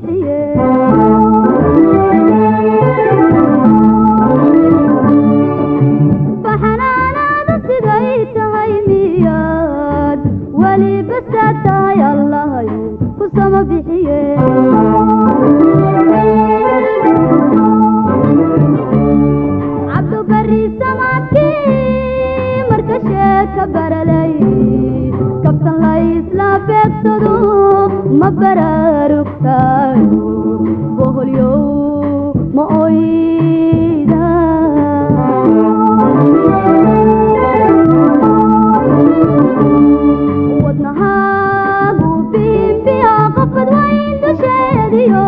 bixiye baxanaanada siday tahay miyaad wali bastaatahay allahayo ku sama bixiye cabdubari samaadkii marka sheeka baralay kabtan la isla beegsado ma baraarugtaayo boholyow ma oyda wadnahaagu biimbiya qofad wayn dusheediyo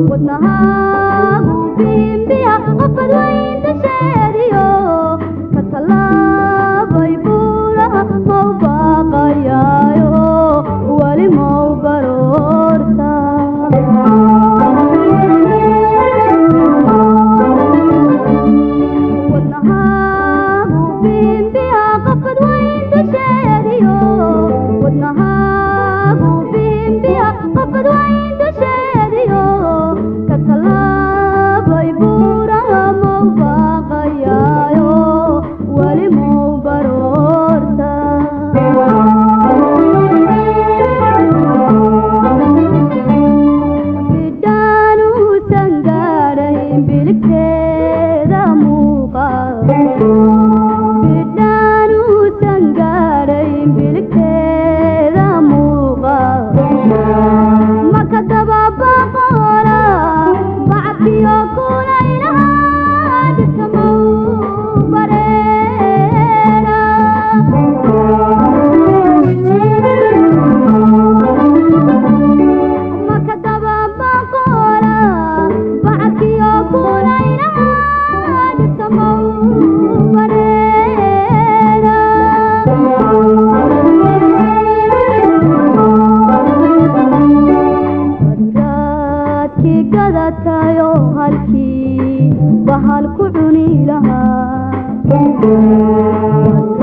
wadnahaagu biimbiya qofad wayn dusheediyo ka tallaabay buuraha mau baaqayaayo wali mau baroorta wadnahaagu biimbiya qofad wayn dusheediyo wadnahaagu biimbiya qofad wayn dusheediyo ka tallaabay buuraha mau baaqayaayo wali mau baroorta bidhaanuusan gaadhayn biligteeda muuqa bidhaanuusan gaadhayn biligteeda muuqa maka dababaqoola bacadkiyo kulaylaha dhibka mau bareera maka dababaqoola bacadkiyo kulaylaha dhibka mau bareera raadkii gadatayo halkii bahal ku cuni lahaa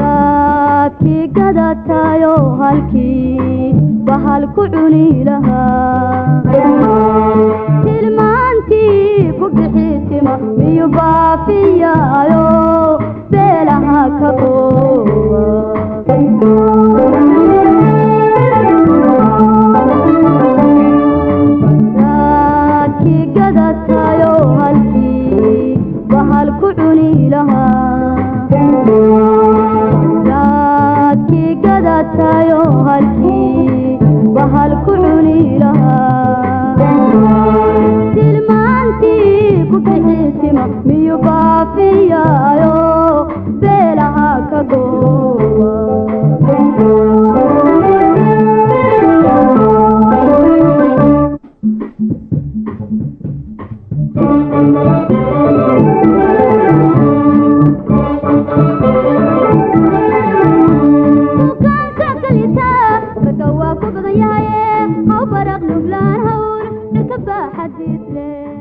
raadkii gadatayo halkii bahal ku cuni lahaa tilmaantii ku bixitima miyu baafiyaayo beelaha ka oowa raadkii gadatayo halkii bahal ku cuni lahaa raadkii gadatayo halkii bahal ku cuni lahaa tilmaantii ku bixitima miyu baafiyaayo beelaha ka goowa bukaanka kalita ragga waa ku badan yahaye haw baraq nublaan hawr dharka baaxadiis leh